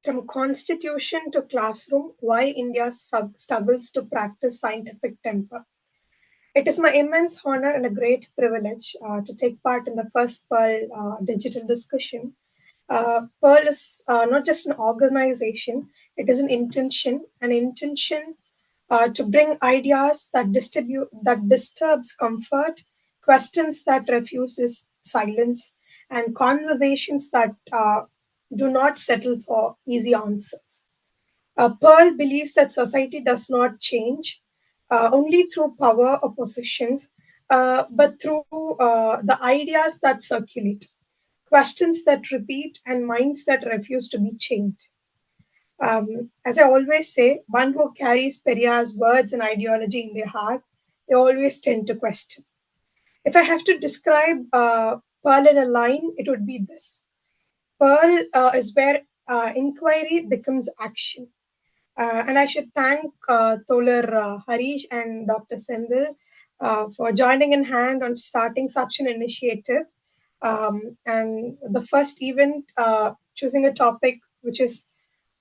From constitution to classroom, why India struggles to practice scientific temper. It is my immense honor and a great privilege to take part in the first Pearl digital discussion. Pearl is not just an organization, it is an intention to bring ideas that disturbs comfort, questions that refuses silence, and conversations that do not settle for easy answers. Pearl believes that society does not change only through power or positions, but through the ideas that circulate, questions that repeat, and minds that refuse to be changed. As I always say, one who carries Periyar's words and ideology in their heart, they always tend to question. If I have to describe Pearl in a line, it would be this. Pearl is where inquiry becomes action. And I should thank Tolar Harish and Dr. Sendil for joining in hand on starting such an initiative. And the first event, choosing a topic which is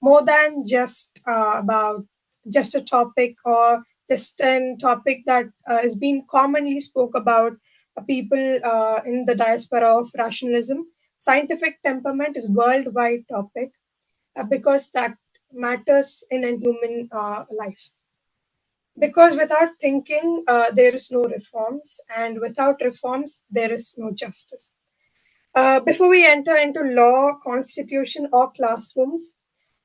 more than just about just a topic or just a topic that is being commonly spoke about people in the diaspora of rationalism. Scientific temperament is worldwide topic because that matters in a human life. Because without thinking, there is no reforms, and without reforms, there is no justice. Before we enter into law, constitution, or classrooms,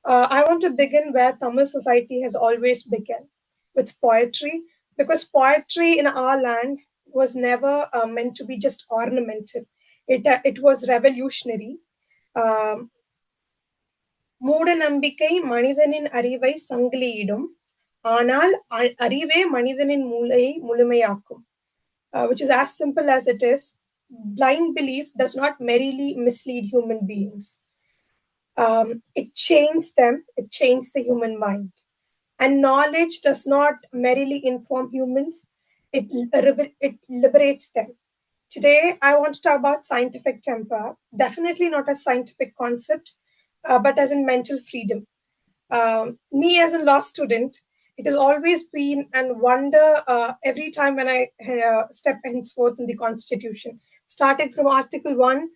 I want to begin where Tamil society has always begun, with poetry, because poetry in our land was never meant to be just ornamental. It was revolutionary. Um, மூட நம்பிக்கை மனிதனின் அறிவை சங்கிலியிடும் ஆனால் அறிவே மனிதனின் மூளையை முழுமையாக்கும், which is as simple as it is. Blind belief does not merely mislead human beings. It chains them, it chains the human mind. And knowledge does not merely inform humans, it liberates them. Today, I want to talk about scientific temper, definitely not a scientific concept, but as in mental freedom. Me as a law student, it has always been an wonder every time when I step henceforth in the Constitution. Starting from Article 1,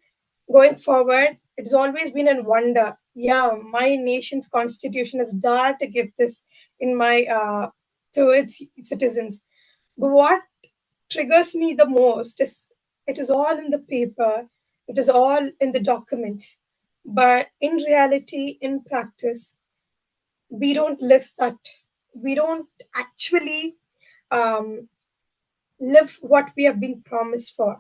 going forward, it has always been a wonder. Yeah, my nation's Constitution has dared to give this in my to its citizens. But what triggers me the most is it is all in the paper, it is all in the document. But in reality, in practice, we don't live that. We don't actually um, live what we have been promised for.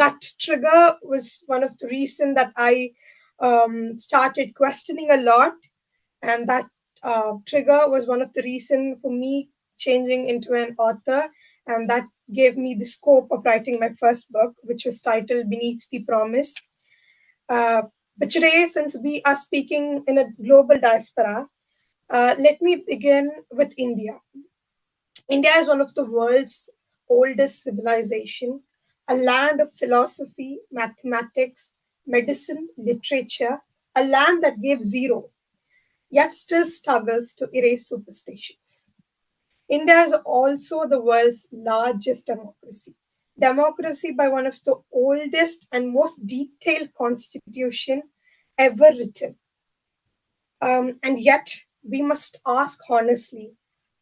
That trigger was one of the reason that I started questioning a lot, and that trigger was one of the reason for me changing into an author, and that gave me the scope of writing my first book, which was titled Beneath the Promise. But today, since we are speaking in a global diaspora, let me begin with India. India is one of the world's oldest civilization, a land of philosophy, mathematics, medicine, literature, a land that gave zero, yet still struggles to erase superstitions. India is also the world's largest democracy. Democracy by one of the oldest and most detailed constitution ever written. And yet, we must ask honestly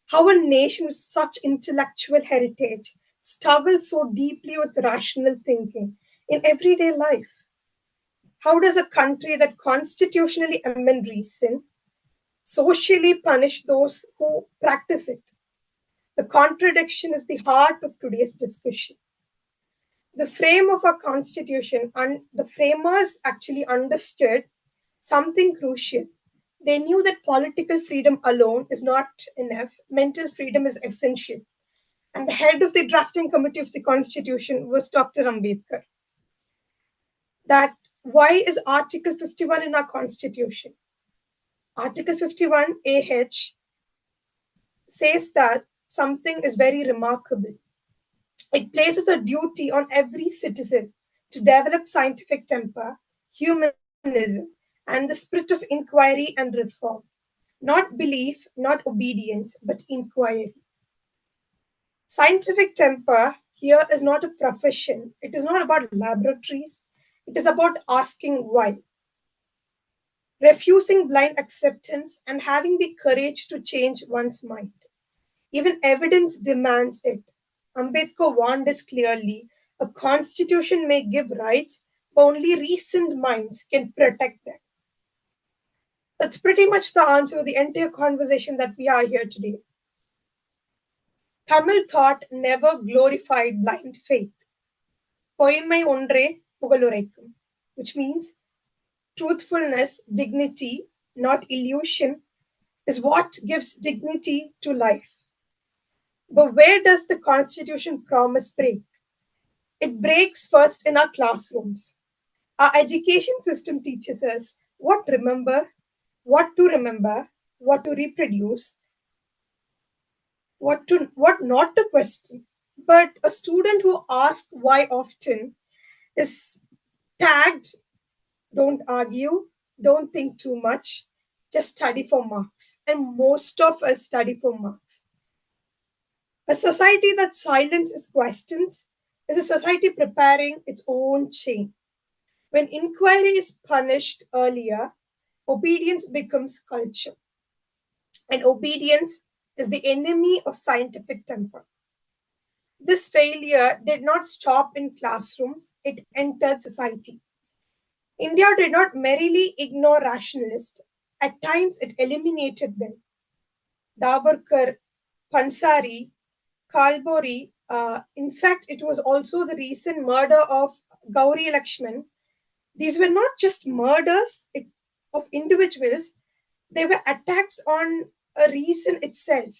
how a nation with such intellectual heritage struggles so deeply with rational thinking in everyday life. How does a country that constitutionally amend reason socially punish those who practice it? The contradiction is the heart of today's discussion. The frame of our constitution and the framers actually understood something crucial. They knew that political freedom alone is not enough, mental freedom is essential. And the head of the drafting committee of the constitution was Dr. Ambedkar. That why is Article 51 in our constitution? Article 51 AH says that something is very remarkable. It places a duty on every citizen to develop scientific temper, humanism, and the spirit of inquiry and reform. Not belief, not obedience, but inquiry. Scientific temper here is not a profession. It is not about laboratories. It is about asking why, refusing blind acceptance, and having the courage to change one's mind. Even evidence demands it. Ambedkar warned us clearly a constitution may give rights, but only reasoned minds can protect them. That's pretty much the answer to the entire conversation that we are here today. Tamil thought never glorified blind faith. Poinmai ஒன்றே புகழுரைக்கும், which means truthfulness, dignity, not illusion, is what gives dignity to life. But where does the Constitution promise break? It breaks first in our classrooms. Our education system teaches us what to remember, what to reproduce, what not to question. But a student who asks why often is tagged, don't argue, don't think too much, just study for marks. And most of us study for marks. A society that silences questions is a society preparing its own chain. When inquiry is punished earlier, obedience becomes culture. And obedience is the enemy of scientific temper. This failure did not stop in classrooms, it entered society. India did not merely ignore rationalists, at times it eliminated them. Dabarkar, Pansari, Kalbori, in fact, it was also the recent murder of Gauri Lakshman. These were not just of individuals, they were attacks on a reason itself.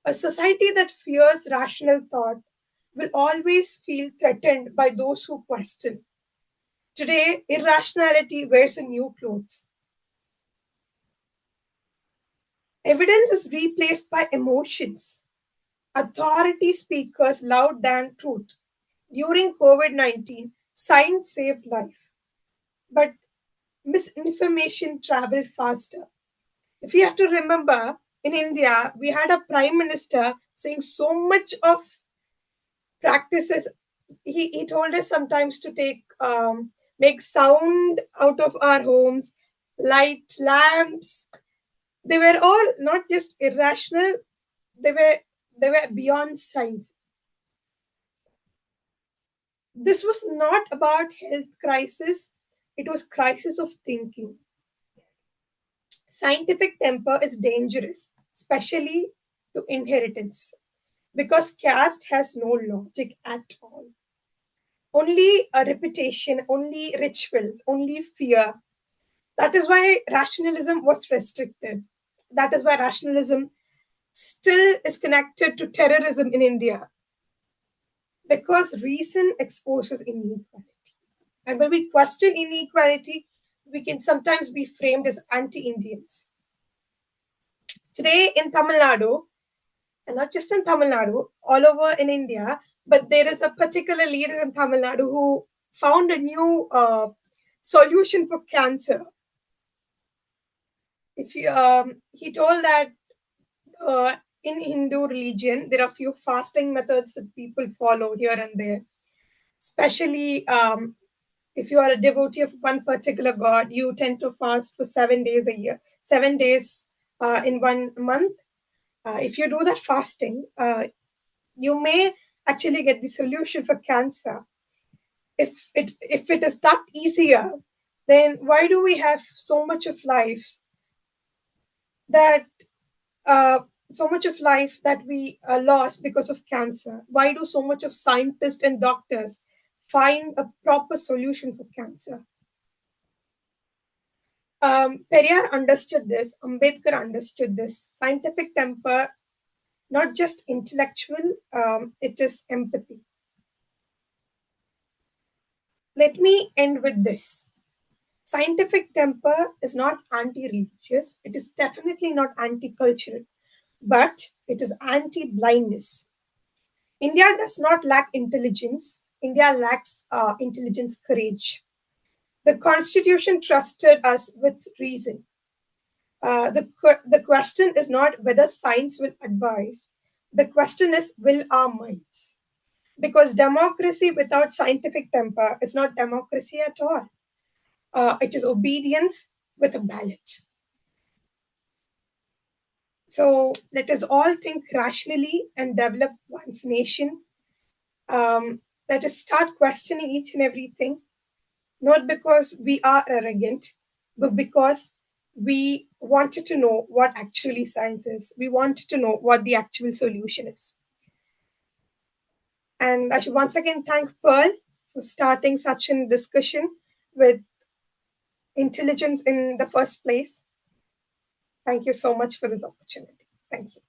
A society that fears rational thought will always feel threatened by those who question. Today, irrationality wears a new clothes. Evidence is replaced by emotions. Authority speakers loud than truth. During COVID-19, science saved life, but misinformation traveled faster. If you have to remember, in India, we had a prime minister saying so much of practices. He told us sometimes to make sound out of our homes, light lamps. They were all not just irrational, they were they were beyond science. This was not about health crisis, it was crisis of thinking. Scientific temper is dangerous, especially to inheritance, because caste has no logic at all. Only a reputation, only rituals, only fear. That is why rationalism was restricted. That is why rationalism still is connected to terrorism in India, because reason exposes inequality. And when we question inequality, we can sometimes be framed as anti Indians. Today in Tamil Nadu, and not just in Tamil Nadu, all over in India, but there is a particular leader in Tamil Nadu who found a new solution for cancer. He told that in Hindu religion, there are few fasting methods that people follow here and there. Especially if you are a devotee of one particular god, you tend to fast for 7 days a year, 7 days in 1 month. If you do that fasting, you may actually get the solution for cancer. If it is that easier, then why do we have so much of lives that we lost because of cancer? Why do so much of scientists and doctors find a proper solution for cancer? Periyar understood this. Ambedkar understood this. Scientific temper, not just intellectual, it is empathy. Let me end with this. Scientific temper is not anti-religious. It is definitely not anti-cultural, but it is anti-blindness. India does not lack intelligence. India lacks intelligence courage. The Constitution trusted us with reason. The question is not whether science will advise, the question is, will our minds? Because democracy without scientific temper is not democracy at all. It is obedience with a ballot. So let us all think rationally and develop one's nation. Let us start questioning each and everything, not because we are arrogant, but because we wanted to know what actually science is. We wanted to know what the actual solution is. And I should once again thank Pearl for starting such a discussion with intelligence in the first place. Thank you so much for this opportunity. Thank you.